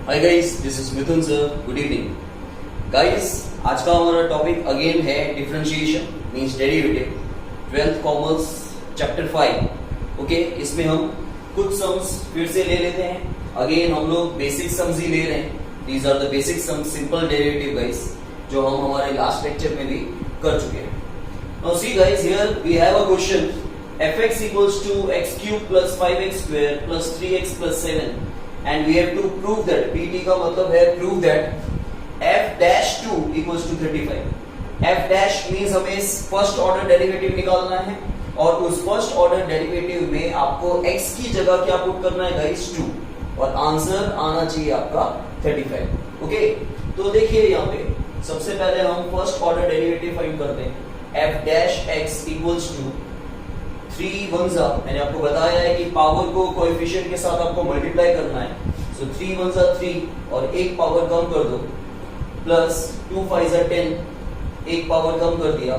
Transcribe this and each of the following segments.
Hi guys, this is Mithun sir. Good evening guys. आज का हमारा टॉपिक अगेन है differentiation means derivative, 12th commerce chapter 5. Okay, इसमें हम कुछ सम्स फिर से ले लेते हैं. अगेन हम लोग बेसिक सम्स ही ले रहे हैं. These are the basic sums, simple derivative guys, जो हम हमारे लास्ट लेक्चर में भी कर चुके हैं. Now see guys, here we have a question fx equals to x cube plus 5x square plus 3x plus 7 and we have to prove that pt का मतलब है prove that f dash 2 equals to 35. f dash means हमें first order derivative निकालना है और उस first order derivative में आपको x की जगह क्या पुट करना है गाइस, 2, और आंसर आना चाहिए आपका 35. ओके, तो देखिए यहाँ पे सबसे पहले हम फर्स्ट ऑर्डर डेरिवेटिव फाइंड करते हैं. f dash x equals to 3 1 मैंने आपको बताया है कि पावर को कोएफिशिएंट के साथ आपको मल्टीप्लाई करना है. सो 3 1 3 और एक पावर कम कर दो, प्लस 2 5 10, एक पावर कम कर दिया,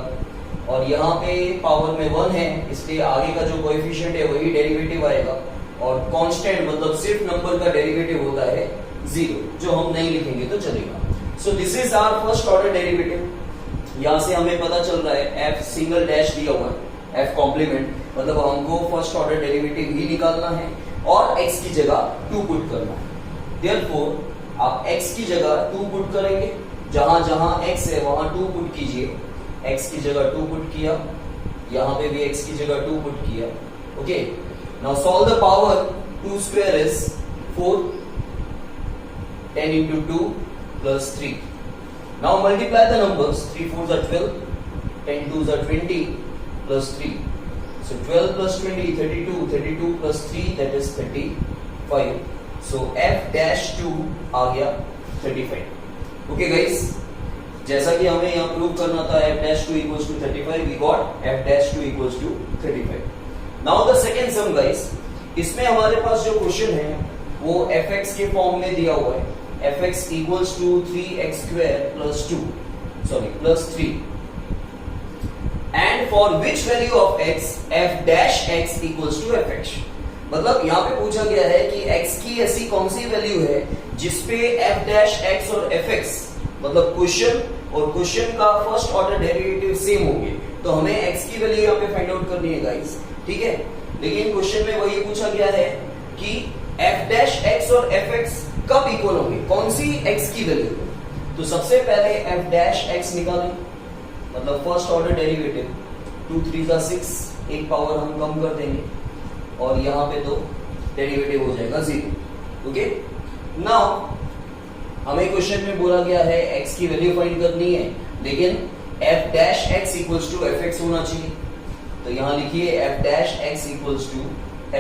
और यहाँ पे पावर में 1 है इसलिए आगे का जो कोएफिशिएंट है वही डेरिवेटिव आएगा, और कांस्टेंट मतलब सिर्फ नंबर का डेरिवेटिव होता है 0, जो हम नहीं लिखेंगे तो चलेगा. So this is our first order derivative. यहाँ से हमें पता चल रहा है f सिंगल डैश दिया हुआ है, f कॉम्प्लीमेंट मतलब हमको फर्स्ट ऑर्डर डेरिवेटिव ही निकालना है और x की जगह 2 पुट करना है. देयरफॉर आप x की जगह 2 पुट करेंगे, जहां जहां x है वहां 2 पुट कीजिए. x की जगह 2 पुट किया, यहां पे भी x की जगह 2 पुट किया. Okay, now solve the power. 2 square is 4, 10 into 2 plus 3. Now multiply the numbers. 3 4s are 12, 10 2s are 20 plus 3. So 12 plus 20 32, 32 plus 3 that is 35. So f dash 2 आ गया 35. Okay guys, जैसा कि हमें यहाँ प्रूव करना था f dash 2 equals to 35, we got f dash 2 equals to 35. Now the second sum guys, इसमें हमारे पास जो क्वेश्चन है वो fx के फॉर्म में दिया हुआ है. fx equals to 3x square plus 2, sorry plus 3, and for which value of x f dash x equals to fx. मतलब यहाँ पे पूछा गया है कि x की ऐसी कौन सी वैल्यू है जिसपे f dash x और fx मतलब क्वेश्चन और क्वेश्चन का फर्स्ट ऑर्डर डेरिवेटिव सेम होंगे, तो हमें x की वैल्यू यहाँ पे फाइंड आउट करनी है गाइस. ठीक है, लेकिन क्वेश्चन में वही पूछा गया है कि f dash x और fx कब इक्वल होंगे, कौन सी x की वैल्यू. तो सबसे पहले f dash x निकालें, मतलब फर्स्ट ऑर्डर डेरिवेटिव. 2 3 6, एक पावर हम कम कर देंगे और यहाँ पे तो डेरिवेटिव हो जाएगा 0. ओके, नाउ हमें क्वेश्चन में बोला गया है x की वैल्यू फाइंड करनी है, लेकिन f dash x equals to fx होना चाहिए. तो यहाँ लिखिए f dash x equals to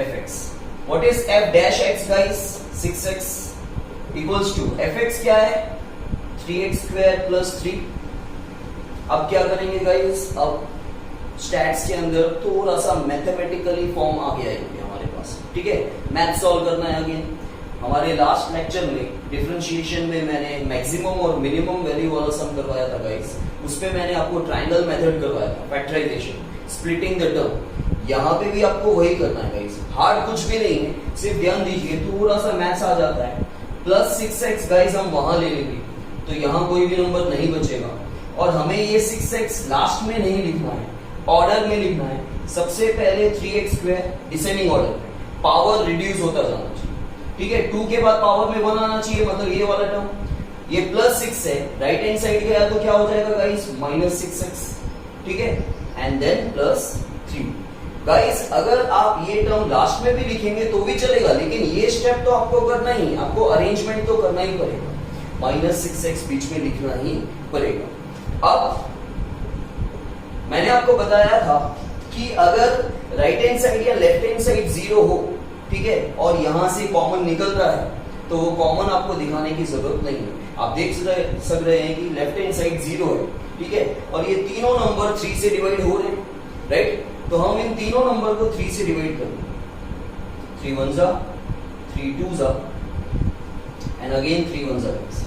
fx. What is f dash x guys? 6x equals to fx क्या है? 3x square plus 3. अब क्या करेंगे गाइस, अब स्टैट्स के अंदर थोड़ा सा मैथमेटिकली फॉर्म आ गया है हमारे पास. ठीक है, मैथ सॉल्व करना है. अगेन हमारे लास्ट लेक्चर में डिफरेंशिएशन में मैंने मैक्सिमम और मिनिमम वैल्यू वाला सम करवाया था गाइस. उसमें मैंने आपको ट्रायंगल मेथड करवाया था, फैक्टराइजेशन, स्प्लिटिंग द टर्म. यहाँ पे भी आपको वही करना है गाइस. हार्ड कुछ भी नहीं है, सिर्फ ध्यान दीजिए थोड़ा सा मैथ्स आ जाता है. प्लस 6x गाइस हम वहां ले लेंगे तो यहाँ कोई भी नंबर नहीं बचेगा, और हमें ये 6x लास्ट में नहीं लिखना है, ऑर्डर में लिखना है. सबसे पहले 3x स्क्वायर डिसेंडिंग ऑर्डर में, पावर रिड्यूस होता जाना चाहिए. ठीक है, 2 के बाद पावर में 1 आना चाहिए, मतलब ये वाला टर्म. ये प्लस 6 है, राइट हैंड साइड गया तो क्या हो जाएगा गाइस, माइनस 6x. ठीक है, एंड देन प्लस 3. गाइस अगर आप ये टर्म लास्ट में भी लिखेंगे तो भी चलेगा, लेकिन ये स्टेप तो आपको करना ही, आपको अरेंजमेंट तो करना ही पड़ेगा. माइनस 6x बीच में लिखना ही पड़ेगा. अब मैंने आपको बताया था कि अगर राइट हैंड साइड या लेफ्ट हैंड साइड 0 हो, ठीक है, और यहां से कॉमन निकल रहा है, तो वो कॉमन आपको दिखाने की जरूरत नहीं है. आप देख सक रहे हैं कि लेफ्ट हैंड साइड 0 है. ठीक है, और ये तीनों नंबर 3 से डिवाइड हो रहे हैं, राइट. तो हम इन तीनों नंबर को 3 से डिवाइड करेंगे. 3 1 3 2 एंड अगेन 3 1.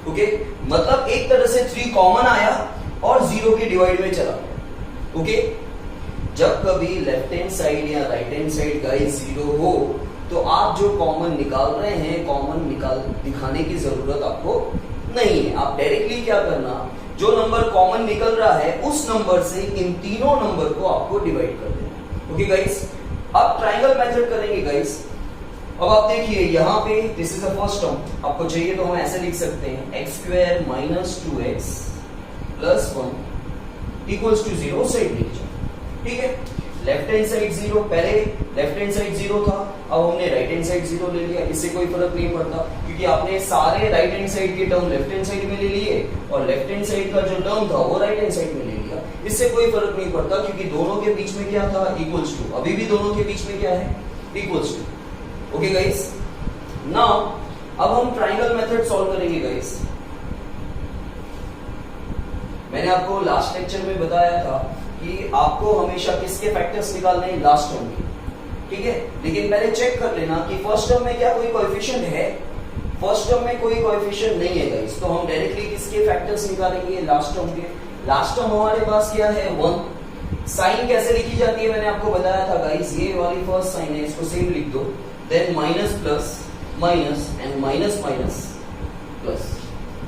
ओके, मतलब एक तरह से 3 कॉमन आया और 0 के डिवाइड में चला गया. ओके, जब कभी लेफ्ट हैंड साइड या राइट हैंड साइड गाइस 0 हो तो आप जो कॉमन निकाल रहे हैं, कॉमन निकाल दिखाने की जरूरत आपको नहीं है। आप डायरेक्टली क्या करना, जो नंबर कॉमन निकल रहा है उस नंबर से इन तीनों नंबर को आपको डिवाइड कर देना। ओके गाइस, अब ट्रायंगल मेथड करेंगे गाइस। अब आप देखिए यहाँ पे this is the first term, आपको चाहिए तो हम ऐसे लिख सकते हैं X square minus 2x plus 1 equals to 0 set लीजिए। ठीक है, लेफ्ट हैंड साइड 0, पहले लेफ्ट हैंड साइड 0 था, अब हमने राइट हैंड साइड 0 ले लिया। इससे कोई फर्क नहीं पड़ता क्योंकि आपने सारे राइट हैंड साइड के टर्म लेफ्ट हैंड साइड में ले लिए और लेफ्ट हैंड साइड का जो टर्म था वो राइट हैंड साइड में ले लिया। इससे कोई फर्क नहीं पड़ता क्योंकि दोनों के बीच में क्या था, इक्वल्स टू। अभी भी दोनों के बीच में क्या है, equals to. Okay guys, now अब हम ट्रायंगल मेथड सॉल्व करेंगे गाइस। मैंने आपको लास्ट लेक्चर में बताया था कि आपको हमेशा किसके फैक्टर्स निकालने हैं, लास्ट टर्म के। ठीक है, लेकिन पहले चेक कर लेना कि फर्स्ट टर्म में क्या कोई कोएफिशिएंट है। फर्स्ट टर्म में कोई कोएफिशिएंट नहीं है गाइस, तो हम डायरेक्टली किसके फैक्टर्स निकालेंगे, लास्ट टर्म के। लास्ट टर्म हमारे पास क्या है, 1। साइन कैसे लिखी जाती है मैंने आपको बताया था गाइस, ये वाली फर्स्ट साइन है, इसको सेम लिख दो, then minus plus minus and minus minus plus.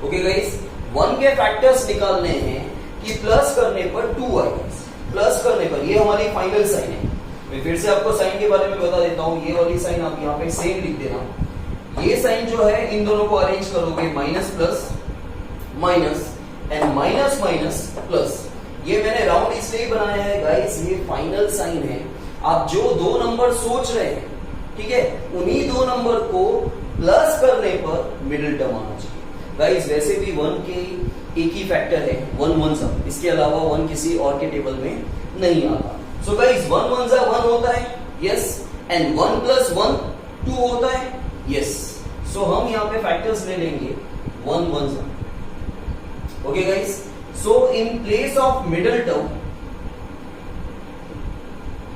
Okay guys, 1 के फैक्टर्स निकालने हैं कि प्लस करने पर 2 आएगा, प्लस करने पर, ये हमारी फाइनल साइन है। मैं फिर से आपको साइन के बारे में बता देता हूं, ये वाली साइन आप यहाँ पे सेम लिख देना। ये साइन जो है इन दोनों को अरेंज करोगे, minus plus minus and minus minus plus. ये मैंने राउंड इसलिए बनाया है गाइस, ये फाइनल साइन है। आप जो दो नंबर सोच रहे हैं, ठीक है, उन्हीं दो नंबर को प्लस करने पर मिडिल टर्म आना चाहिए गाइस। वैसे भी 1 के एक ही फैक्टर है, 1 1 सा, इसके अलावा 1 किसी और के टेबल में नहीं आता। सो गाइस 1 1 सा 1 होता है, यस, एंड 1 प्लस 1 2 होता है, यस। सो हम यहाँ पे फैक्टर्स ले लेंगे 1 1 सा। Okay guys, so in place of middle term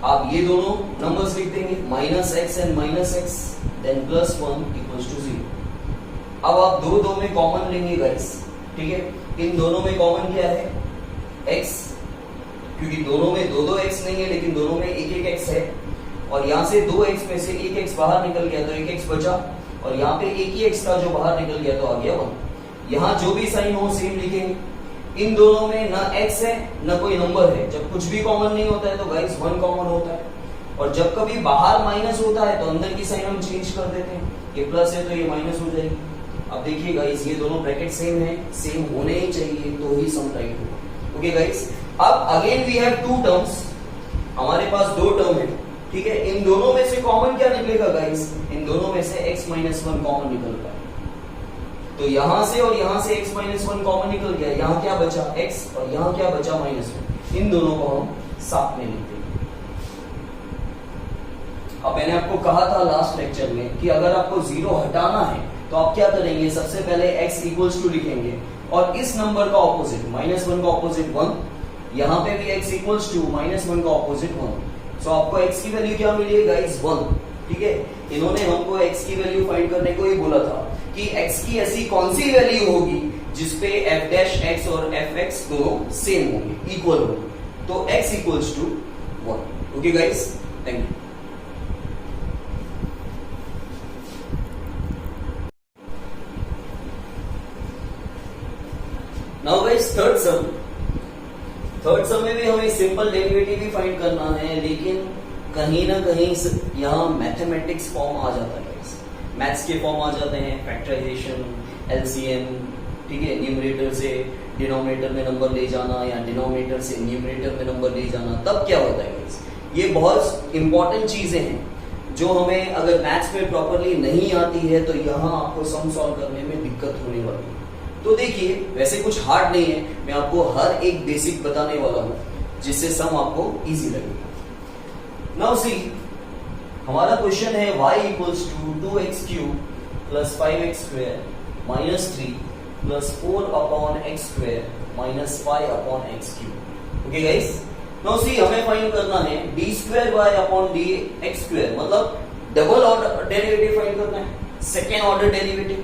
आप ये दोनों नंबर्स लिख देंगे, minus X and minus X, then plus 1 equals to 0। अब आप दो में कॉमन लेंगे गाइस, ठीक है। इन दोनों में कॉमन क्या है, x, क्योंकि दोनों में दो x नहीं है लेकिन दोनों में एक x है, और यहाँ से 2x में से एक x बाहर निकल गया तो एक x बचा, और यहाँ पे एक ही x था जो बाहर निकल गया तो आ गया 1। यहाँ जो भी साइन हो सेम लिखेंगे। इन दोनों में ना x है ना कोई नंबर है, जब कुछ भी कॉमन नहीं होता है तो गाइस 1 कॉमन होता है, और जब कभी बाहर माइनस होता है तो अंदर की साइन हम चेंज कर देते हैं, ये प्लस है तो ये माइनस हो जाएगी। अब देखिए गाइस, ये दोनों ब्रैकेट सेम है, सेम होने ही चाहिए तो ही सम राइट होगा। ओके गाइस, अब अगेन वी हैव 2 टर्म्स, हमारे पास 2 टर्म है, ठीक है। इन दोनों में से कॉमन क्या निकलेगा गाइस, इन दोनों में से x माइनस 1 कॉमन निकल रहा है, तो यहां से और यहां से x माइनस 1 कॉमन निकल गया, यहां क्या बचा x और यहां क्या बचा -1। इन दोनों को हम साथ में लिखते हैं। अब मैंने आपको कहा था लास्ट लेक्चर में कि अगर आपको 0 हटाना है तो आप क्या करेंगे, सबसे पहले x इक्वल्स टू लिखेंगे और इस नंबर का ऑपोजिट -1 का ऑपोजिट 1, यहां पे भी x इक्वल्स टू -1 का ऑपोजिट 1। सो आपको x की वैल्यू क्या मिली है गाइस, 1, ठीक है। इन्होंने हमको x की वैल्यू फाइंड करने को ही बोला था कि x की ऐसी कौन सी वैल्यू होगी जिसपे f डैश x और fx दोनों सेम होंगे, इक्वल होंगे, तो x equals to 1। Okay guys, thank you. Now guys third sum में भी हमें सिंपल डेरिवेटिव ही फाइंड करना है, लेकिन कहीं ना कहीं यहाँ मैथमेटिक्स फॉर्म आ जाता है, मैथ्स के फॉर्म आ जाते हैं, फैक्टराइजेशन, एलसीएम, ठीक है, न्यूमरेटर से डिनोमिनेटर में नंबर ले जाना या डिनोमिनेटर से न्यूमरेटर में नंबर ले जाना, तब क्या होता है गाइस, ये बहुत इंपॉर्टेंट चीजें हैं जो हमें अगर मैथ्स में प्रॉपरली नहीं आती है तो यहाँ आपको सम सॉल्व करने में दिक्कत होने वाली है। तो देखिए, वैसे कुछ हार्ड नहीं है, मैं आपको हर एक बेसिक बताने वाला हूं जिससे सम आपको इजी लगेगा। नाउ सी, हमारा क्वेश्चन है y equals to 2x cube plus 5x square minus 3 plus 4 upon x square minus 5 upon x cube. Okay guys, now see हमें फाइंड करना है d square y upon dx square, मतलब double order derivative find करना है, second order derivative,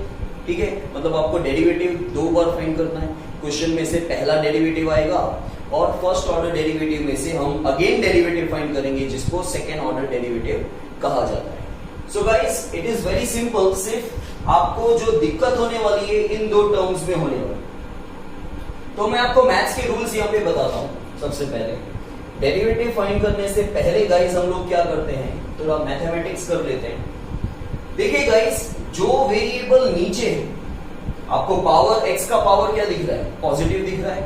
ठीक है। मतलब आपको डेरिवेटिव 2 बार फाइंड करना है, क्वेश्चन में से पहला डेरिवेटिव आएगा और फर्स्ट ऑर्डर डेरिवेटिव में से हम अगेन डेरिवेटिव फाइंड करेंगे जिसको सेकेंड ऑर्डर डेरिवेटिव कहा जाता है। So guys it is very simple, सिर्फ आपको जो दिक्कत होने वाली है इन दो टर्म्स में होने वाली। तो मैं आपको मैथ्स के रूल्स यहां पे बताता हूं। सबसे पहले डेरिवेटिव फाइंड करने से पहले गाइस हम लोग क्या करते हैं, थोड़ा मैथमेटिक्स कर लेते हैं। देखिए गाइस, जो वेरिएबल नीचे है, आपको पावर x का पावर क्या दिख रहा है, पॉजिटिव दिख रहा है,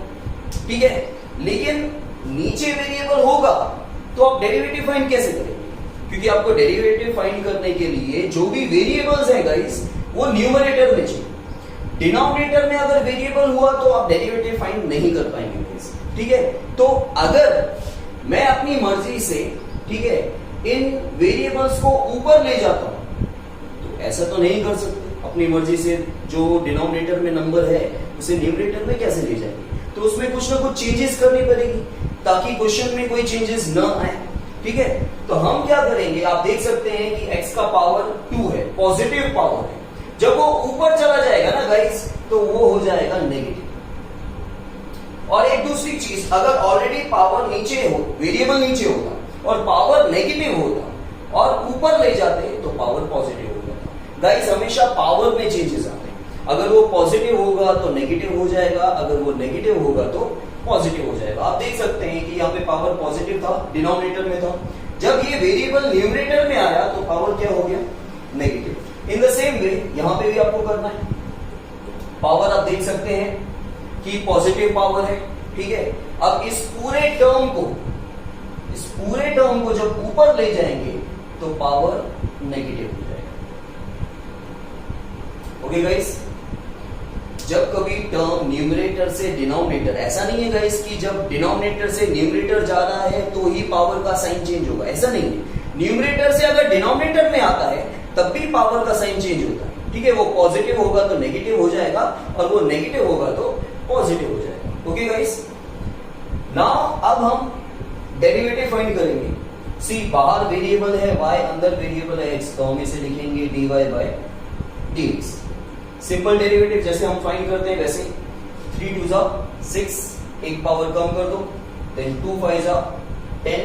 ठीक है। लेकिन नीचे वेरिएबल होगा तो आप डेरिवेटिव फाइंड कैसे करेंगे, क्योंकि आपको डेरिवेटिव फाइंड करने के लिए जो भी वेरिएबल्स हैं गाइस वो न्यूमरेटर में चाहिए। डिनोमिनेटर में अगर वेरिएबल हुआ तो आप डेरिवेटिव फाइंड नहीं कर पाएंगे गाइस, ठीक है। तो अगर मैं अपनी मर्जी से, ठीक है, इन वेरिएबल्स को ऊपर ले जाता हूं तो ऐसा तो नहीं कर सकते। अपनी मर्जी से जो डिनोमिनेटर में नंबर है उसे न्यूमरेटर में कैसे ले जाएंगे, तो उसमें कुछ ना कुछ चेंजेस करनी पड़ेगी ताकि क्वेश्चन में कोई चेंजेस न आए, ठीक है। तो हम क्या करेंगे, आप देख सकते हैं कि x का पावर 2 है, पॉजिटिव पावर है। जब वो ऊपर चला जाएगा ना गाइस तो वो हो जाएगा नेगेटिव। और एक दूसरी चीज, अगर ऑलरेडी पावर नीचे हो, वेरिएबल नीचे होता और पावर नेगेटिव होता और ऊपर ले जाते तो पावर पॉजिटिव हो जाता। गाइस हमेशा पावर में चेंजेस आते हैं, अगर वो पॉजिटिव होगा तो नेगेटिव हो जाएगा, अगर वो नेगेटिव होगा तो पॉजिटिव हो जाएगा। आप देख सकते हैं कि यहाँ पे पावर पॉजिटिव था, डिनोमिनेटर में था, जब ये वेरिएबल न्यूमरेटर में आया तो पावर क्या हो गया, negative. In the same way यहां पे भी आपको करना है। पावर आप देख सकते हैं कि पॉजिटिव पावर है, ठीक है। अब इस पूरे टर्म को जब ऊपर ले जाएंगे तो पावर नेगेटिव हो जाएगा। ओके गाइस, जब कभी टर्म न्यूमरेटर से डिनोमिनेटर, ऐसा नहीं है गाइस कि जब डिनोमिनेटर से न्यूमरेटर जा रहा है तो ही पावर का साइन चेंज होगा, ऐसा नहीं है। न्यूमरेटर से अगर डिनोमिनेटर में आता है तब भी पावर का साइन चेंज होता है, ठीक है। वो पॉजिटिव होगा तो नेगेटिव हो जाएगा और वो नेगेटिव होगा तो पॉजिटिव हो जाएगा। ओके गाइस, नाउ अब हम डेरिवेटिव फाइंड करेंगे। सी, बाहर वेरिएबल है y, अंदर वेरिएबल है x, तो हम इसे लिखेंगे dy by dx। Simple derivative जैसे हम फाइंड करते हैं वैसे 3 2 6, एक पावर कम कर दो, देन 2 5 10,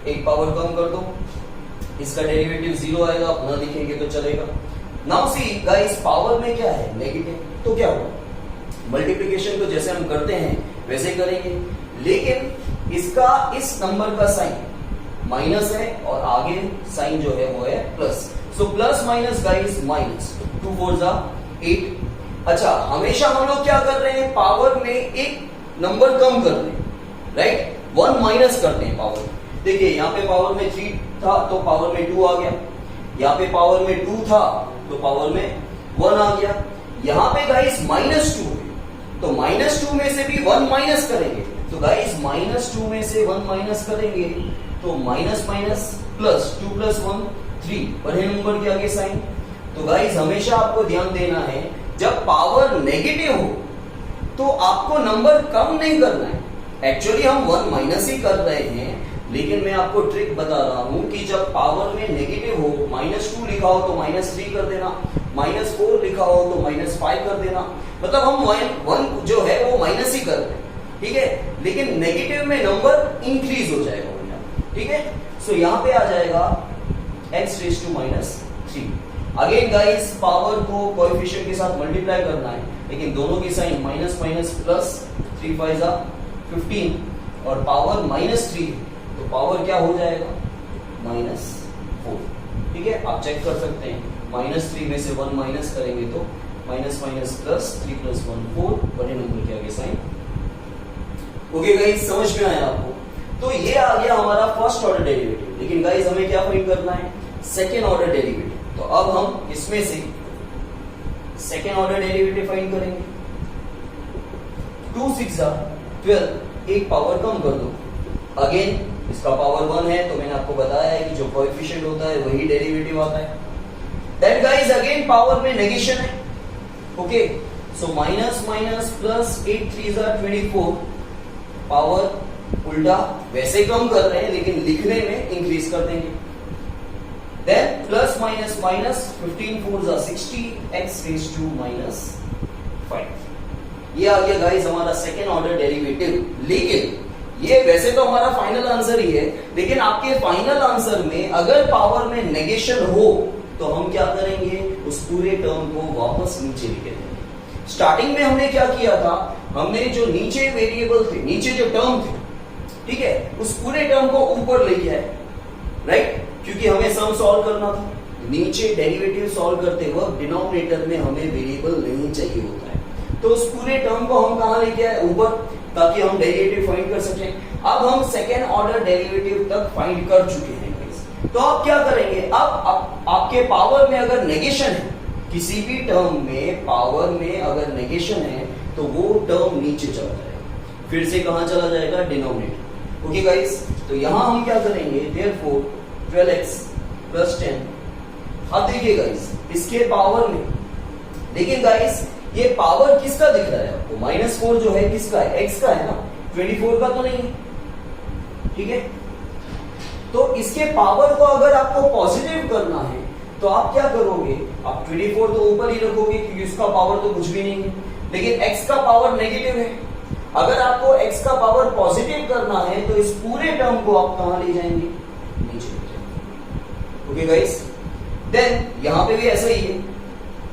एक पावर कम कर दो, इसका डेरिवेटिव 0 आएगा, आप न लिखेंगे तो चलेगा। नाउ सी गाइस, पावर में क्या है, नेगेटिव, तो क्या होगा, मल्टीप्लिकेशन तो जैसे हम करते हैं वैसे करेंगे, लेकिन इसका इस नंबर का साइन माइनस है और आगे साइन जो है वो है plus. So plus minus guys minus, 2 4 8। अच्छा, हमेशा हम लोग क्या कर रहे हैं, पावर में एक नंबर कम कर रहे हैं, राइट, 1 माइनस करते हैं पावर। देखिए यहाँ पे पावर में 3 था तो पावर में 2 आ गया, यहाँ पे पावर में 2 था तो पावर में 1 आ गया। यहाँ पे गाइस -2 है तो -2 में से भी 1 माइनस करेंगे, तो गाइस -2 में से 1 माइनस करेंगे तो माइनस माइनस प्लस, 2 + 1 3, बड़े नंबर के आगे साइन। तो गाइस हमेशा आपको ध्यान देना है, जब पावर नेगेटिव हो तो आपको नंबर कम नहीं करना है। एक्चुअली हम 1 माइनस ही कर रहे हैं, लेकिन मैं आपको ट्रिक बता रहा हूं कि जब पावर में नेगेटिव हो, -2 लिखा हो तो -3 कर देना, -4 लिखा हो तो -5 कर देना, मतलब हम 1 जो है वो माइनस ही कर रहे हैं, ठीक है। लेकिन नेगेटिव में नंबर इंक्रीज हो जाएगा, ठीक है। सो यहां पे आ जाएगा x⁻³ अगेन गाइस, पावर को कोएफिशिएंट के साथ मल्टीप्लाई करना है, लेकिन दोनों की साइन माइनस माइनस प्लस, 3 5 15 और पावर -3 तो पावर क्या हो जाएगा, -4, ठीक है। आप चेक कर सकते हैं, -3 में से 1 माइनस करेंगे तो माइनस माइनस प्लस, 3 + 1 4, बड़े नंबर के आगे साइन। ओके गाइस, समझ में आया आपको? तो ये आ गया हमारा फर्स्ट ऑर्डर डेरिवेटिव, लेकिन गाइस हमें क्या फाइंड करना है, सेकेंड ऑर्डर डेरिवेटिव। तो अब हम इसमें से सेकेंड ऑर्डर डेरिवेटिव फाइंड करेंगे। 2 6 12, एक पावर कम कर दो, अगेन इसका पावर 1 है तो मैंने आपको बताया है कि जो कोएफिशिएंट होता है वही डेरिवेटिव आता है। देन गाइस अगेन पावर में नेगेशन है, okay. So minus minus plus, 8 3 24, power उल्टा, वैसे कम कर रहे हैं लेकिन लिखने में इंक्रीज कर देंगे। Then plus minus minus, 15 4 60, x⁻⁻5। ये आ गया गाइस हमारा सेकेंड ऑर्डर डेरिवेटिव। लेकिन ये वैसे तो हमारा फाइनल आंसर ही है, लेकिन आपके फाइनल आंसर में अगर पावर में नेगेशन हो तो हम क्या करेंगे, उस पूरे टर्म को वापस नीचे लिख देंगे। स्टार्टिंग में हमने क्या किया था, हमने जो नीचे वेरिएबल थे, नीचे जो टर्म थे, ठीक है, उस पूरे टर्म को ऊपर ले गया है, राइट, क्योंकि हमें सम सॉल्व करना था। नीचे डेरिवेटिव सॉल्व करते वक्त डिनोमिनेटर में हमें वेरिएबल नहीं चाहिए होता है, तो उस पूरे टर्म को हम कहां लेके आए, ऊपर, ताकि हम डेरिवेटिव फाइंड कर सकें। अब हम सेकेंड ऑर्डर डेरिवेटिव तक फाइंड कर चुके हैं। तो आप क्या करेंगे, अब आपके पावर में अगर नेगेशन है, किसी भी टर्म में पावर में अगर नेगेशन है, तो वो टर्म नीचे चला जाएगा, फिर से कहां चला जाएगा, डिनोमिनेटर। ओके गाइस, तो यहां हम क्या करेंगे, देयरफॉर 12x + 10। अब देखिए गाइस, इसके पावर में, लेकिन गाइस ये पावर किसका दिख रहा है आपको, -4 जो है किसका है, x का है ना, 24 का तो नहीं है, ठीक है। तो इसके पावर को अगर आपको पॉजिटिव करना है, तो आप क्या करोगे, आप 24 तो ऊपर ही रखोगे, क्योंकि उसका पावर तो कुछ भी नहीं है, लेकिन x का पावर नेगेटिव है। अगर आपको x का पावर पॉजिटिव करना है, तो इस पूरे टर्म को आप कहां ले जाएंगे, नीचे ले जाएंगे। ओके गाइस, देन यहां पे भी ऐसा ही है,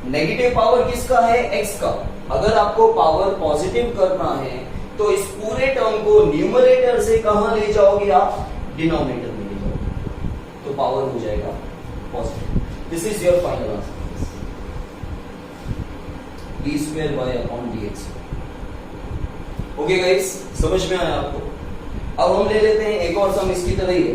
नेगेटिव पावर किसका है, x का। अगर आपको पावर पॉजिटिव करना है, तो इस पूरे टर्म को न्यूमरेटर से कहां ले जाओगे आप, डिनोमिनेटर में ले जाओगे, तो पावर हो जाएगा positive. This is your final answer, d²y/dx। Okay guys, समझ में आया आपको। अब हम ले लेते हैं एक और सम इसकी तरह ही है।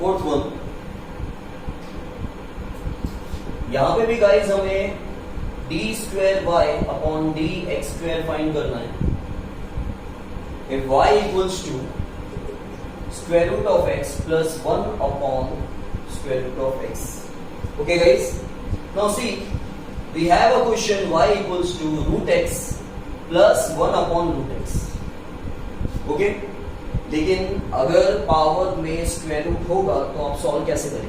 फोर्थ वन, यहां पे भी गाइस हमें d²y/dx² फाइंड करना है। If y equals to √x plus 1/√x. Okay guys, now see, we have a question y equals to √x plus 1/√x. Okay, लेकिन अगर पावर में स्क्वायर रूट होगा तो आप सॉल्व कैसे करेंगे,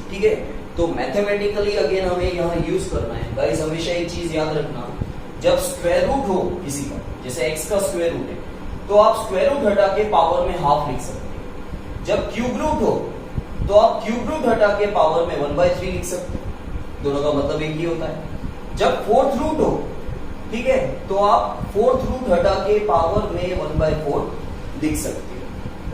ठीक है। तो मैथमेटिकली अगेन हमें यहाँ यूज करना है गाइस। हमेशा एक चीज याद रखना, जब स्क्वायर रूट हो किसी का, जैसे x का स्क्वायर रूट है, तो आप स्क्वायर रूट हटा के पावर में हाफ लिख सकते हैं। जब क्यूब रूट हो, तो आप क्यूब रूट हटा के पावर में 1/3 लिख सकते हैं, दोनों का मतलब एक ही होता है। जब फोर्थ रूट हो, ठीक है, तो आप फोर्थ रूट हटा के पावर में 1/4 लिख सकते हैं।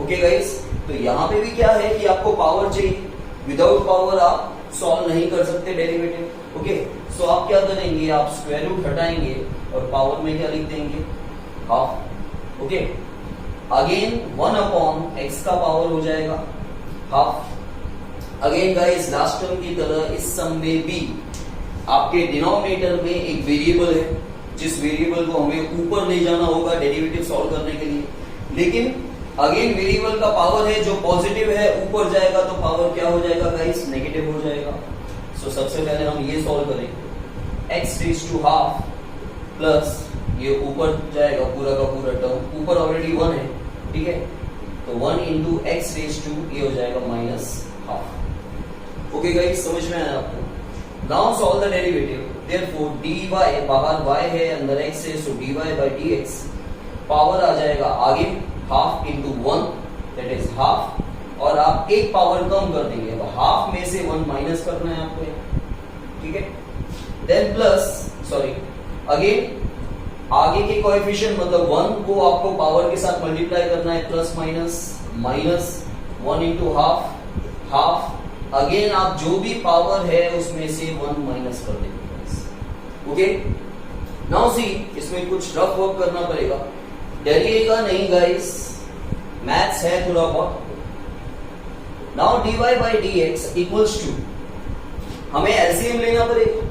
ओके गाइस, तो यहां पे भी क्या है कि आपको पावर चाहिए, विदाउट पावर आप सॉल्व नहीं कर सकते डेरिवेटिव। ओके, सो आप क्या करेंगे, आप स्क्वायर रूट हटाएंगे और पावर में क्या लिख देंगे, हाफ। ओके, अगेन 1/x का पावर हो जाएगा half. Again guys, last term की तरह इस सम में भी आपके डिनोमिनेटर में एक वेरिएबल है, जिस वेरिएबल को हमें ऊपर ले जाना होगा डेरिवेटिव सॉल्व करने के लिए। लेकिन अगेन वेरिएबल का पावर है जो पॉजिटिव है, ऊपर जाएगा तो पावर क्या हो जाएगा गाइस, नेगेटिव हो जाएगा। सो सबसे पहले हम ये सॉल्व करेंगे, x⁻² प्लस ये ऊपर जाएगा पूरा का पूरा टर्म, ऊपर ऑलरेडी 1 है, ठीक है, तो 1 × x⁻² ये हो जाएगा -½ ओके गाइस, समझ में आया आपको। Now solve the derivative. Therefore dy, बाहर y है, अंदर x है, सो dy/dx पावर आ जाएगा आगे ½ × 1 दैट इज हाफ, और आप एक पावर कम कर देंगे, अब हाफ में से 1 माइनस करना है आपको, ठीक है। देन प्लस, सॉरी, अगेन आगे के कोएफिशिएंट मतलब 1 को आपको पावर के साथ मल्टीप्लाई करना है, प्लस माइनस -1 × हाफ। अगेन आप जो भी पावर है उसमें से 1 माइनस कर देंगे। ओके, नाउ सी, इसमें कुछ रफ वर्क करना पड़ेगा, डरिएगा नहीं गाइस, मैथ्स है थोड़ा बहुत। नाउ dy/dx इक्वल्स टू, हमें एलसीएम लेना पड़ेगा।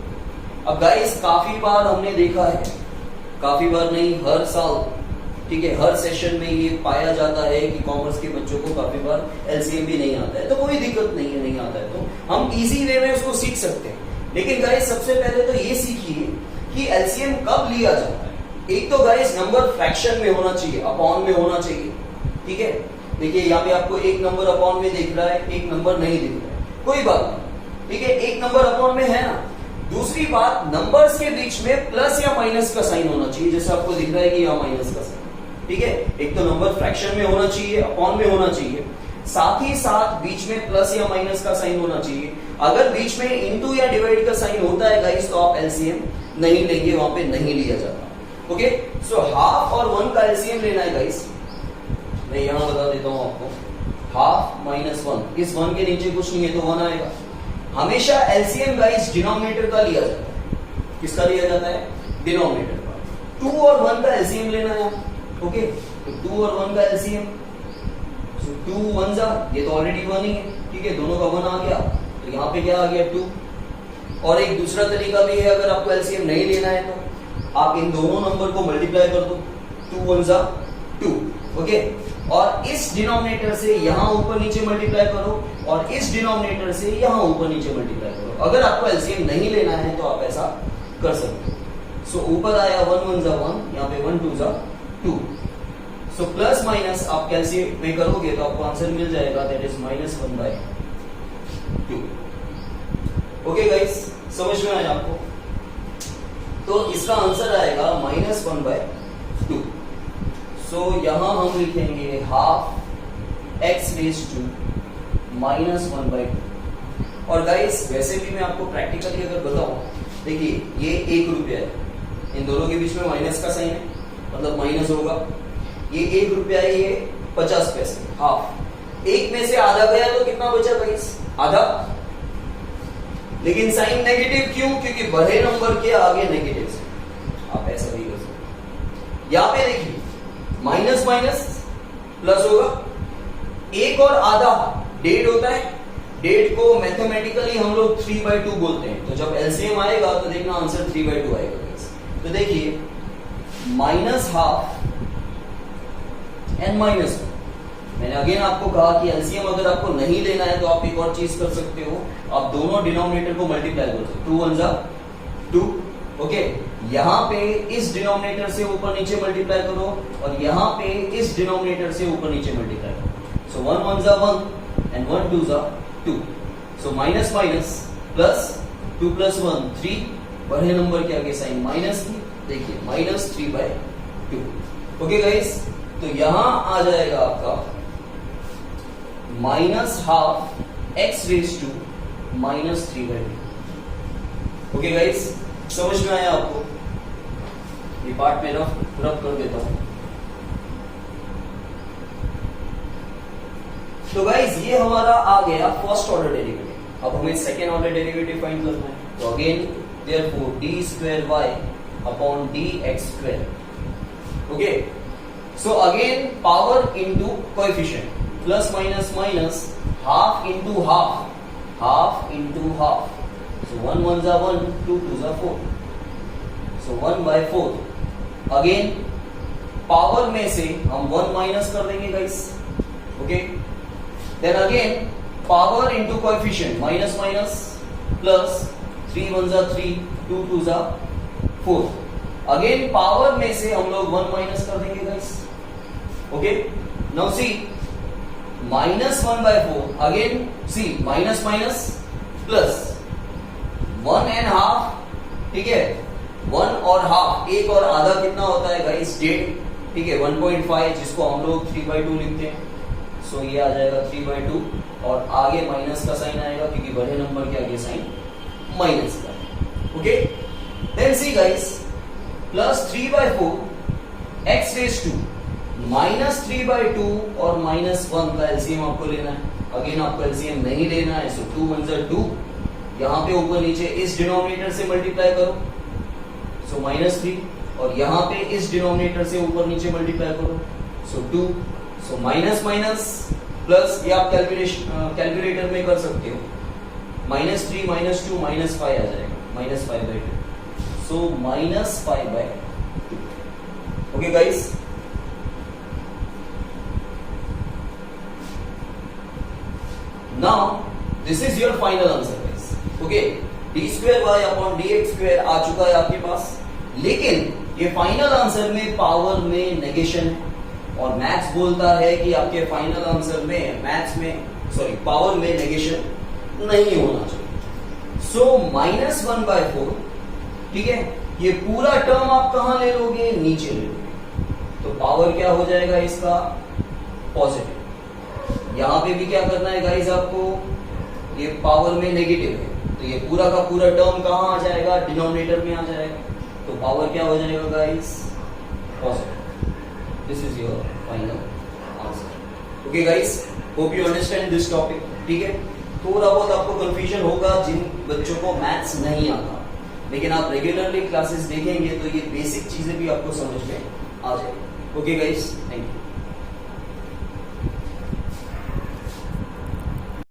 अब गाइस काफी बार हमने देखा है, काफी बार नहीं, हर साल, ठीक है, हर सेशन में ये पाया जाता है कि कॉमर्स के बच्चों को काफी बार एलसीएम भी नहीं आता है, तो कोई दिक्कत नहीं है, नहीं आता है तो हम इजी वे में उसको सीख सकते हैं। लेकिन गाइस सबसे पहले तो ये सीखिए कि एलसीएम कब लिया जाता है। एक तो गाइस नंबर फ्रैक्शन में होना चाहिए, अपॉन में होना चाहिए, ठीक है। देखिए यहाँ पे आपको एक नंबर अपॉन में दिख रहा है, एक नंबर नहीं दिख रहा है, कोई बात नहीं, ठीक है, एक नंबर अपॉन में है ना। दूसरी बात, नंबर्स के बीच में प्लस या माइनस का साइन होना चाहिए, जैसे आपको दिख रहा है कि यहाँ माइनस का साइन, ठीक है। एक तो नंबर फ्रैक्शन में होना चाहिए, अपॉन में होना चाहिए, साथ ही साथ बीच में प्लस या माइनस का साइन होना चाहिए। अगर बीच में इनटू या डिवाइड का साइन होता है गाइस तो आप एलसीएम नहीं लेंगे, वहां पे नहीं लिया जाता। ओके, सो हाफ और 1 का एलसीएम लेना है गाइस, मैं यहां बता देता हूं आपको, हाफ माइनस 1, इस 1 के नीचे कुछ नहीं है तो 1 आएगा। हमेशा एलसीएम गाइस डिनोमिनेटर का लिया जाता है, किसका लिया जाता है, डिनोमिनेटर का। 2 और 1 का एलसीएम लेना है, ओके, तो 2 और 1 का एलसीएम, 2 1 जा, ये तो ऑलरेडी 1 ही है, ठीक है, दोनों का 1 आ गया, तो यहाँ पे क्या आ गया 2। और एक दूसरा तरीका भी है, अगर आपको एलसीएम नहीं लेना है तो आप इन दोनों नंबर को मल्टीप्लाई कर दो, 2 1 जा 2, ओके, और इस डिनोमिनेटर से यहां ऊपर नीचे मल्टीप्लाई करो और इस डिनोमिनेटर से यहां ऊपर नीचे मल्टीप्लाई करो। अगर आपको एलसीएम नहीं लेना है तो आप ऐसा कर सकते हो। सो ऊपर आया 1 1 जा 1, यहाँ पे 1 2 जा 2। सो प्लस माइनस आप कैलसिएट में करोगे तो आपको आंसर मिल जाएगा, दैट इज -1/2। ओके गाइस, समझ में आया आपको? तो इसका आंसर आएगा -1/2। सो यहां हम लिखेंगे हाफ x रेज टू -1/2। और गाइस वैसे भी मैं आपको प्रैक्टिकली अगर बताऊं, देखिए ये 1 रुपया है, इन दोनों के बीच में माइनस का साइन है, मतलब माइनस होगा। ये 1 रुपया है, ये 50 पैसे, हाफ। एक में से आधा गया तो कितना बचा गाइस, आधा। लेकिन साइन नेगेटिव क्यों, क्योंकि बड़े नंबर के आगे नेगेटिव से, आप ऐसा भी कर सकते। यहां पे देखिए माइनस माइनस प्लस होगा, 1 और आधा 1.5 होता है, 1.5 को मैथमेटिकली हम लोग 3/2 बोलते हैं। तो जब एलसीएम आएगा तो देखना आंसर 3/2 आएगा। तो देखिए -1/2 एंड -1। मैंने अगेन आपको कहा कि एलसीएम अगर आपको नहीं लेना है तो आप एक और चीज कर सकते हो, आप दोनों डिनोमिनेटर को मल्टीप्लाई कर सकते हो, 2 1 जा 2, ओके। यहां पे इस डिनोमिनेटर से ऊपर नीचे मल्टीप्लाई करो और यहां पे इस डिनोमिनेटर से ऊपर नीचे मल्टीप्लाई करो। सो 1 1 जा 1 एंड 1 2 जा 2। सो माइनस माइनस प्लस, 2 + 1 3, बड़े नंबर के आगे साइन माइनस की, देखिए -3/2। ओके गाइस, तो यहां आ जाएगा आपका -1/2 x raise to -3/2। Okay guys, समझ में आया आपको? ये पार्ट में रफ कर देता हूं। तो गाइस ये हमारा आ गया फर्स्ट ऑर्डर डेरिवेटिव। अब हमें सेकेंड ऑर्डर डेरिवेटिव फाइंड करना है, तो again therefore d2y upon dx²। Okay, so again power into coefficient, plus minus minus, half into half, half into half, so 1 1 जा 1, 2 2 जा 4, so 1/4। अगेन पावर में से हम 1 माइनस कर देंगे guys, okay. Then again power into coefficient, minus minus plus, 3 1 जा 3, 2 2 जा 4। Again power में से हम लोग 1 माइनस कर देंगे guys, okay. Now see -1/4, again see minus minus plus 1 and half, ठीक है, 1 और हाफ, 1 और आधा कितना होता है गाइस, 1.5, ठीक है, 1.5, जिसको हम लोग 3/2 लिखते हैं। सो ये आ जाएगा 3/2 और आगे माइनस का साइन आएगा क्योंकि बड़े नंबर के आगे साइन माइनस का, okay. Then see guys, plus 3/4 x raise to -3/2 और -1 का एलसीएम आपको लेना है। अगेन आपको एलसीएम नहीं लेना है, सो 2 1 जा 2, यहां पे ऊपर नीचे इस डिनोमिनेटर से मल्टीप्लाई करो, सो -3, और यहां पे इस डिनोमिनेटर से ऊपर नीचे मल्टीप्लाई करो, सो 2, सो माइनस माइनस प्लस, ये आप कैलकुलेटर में कर सकते हो, -3 -2 -5 आ जाएगा, -5/2, सो -5/2। Okay guys, now this is your final answer guys, okay. d2y upon dx² आ चुका है आपके पास, लेकिन ये फाइनल आंसर में पावर में नेगेशन है और मैथ्स बोलता है कि आपके फाइनल आंसर में पावर में नेगेशन नहीं होना चाहिए। सो -1/4, ठीक है, ये पूरा टर्म आप कहां ले लोगे, नीचे ले लोगे, तो पावर क्या हो जाएगा इसका, पॉजिटिव। यहां पे भी क्या करना है गाइस आपको, ये पावर में नेगेटिव है तो ये पूरा का पूरा टर्म कहां आ जाएगा, डिनोमिनेटर में आ जाएगा, तो पावर क्या हो जाएगा guys, positive. This is your final answer. Okay guys, hope you understand this topic, ठीक है। थोड़ा बहुत आपको कंफ्यूजन होगा जिन बच्चों को मैथ्स नहीं आता, लेकिन आप रेगुलरली क्लासेस देखेंगे तो ये बेसिक चीजें भी आपको समझ में आ जाएगी। Okay guys, thank you.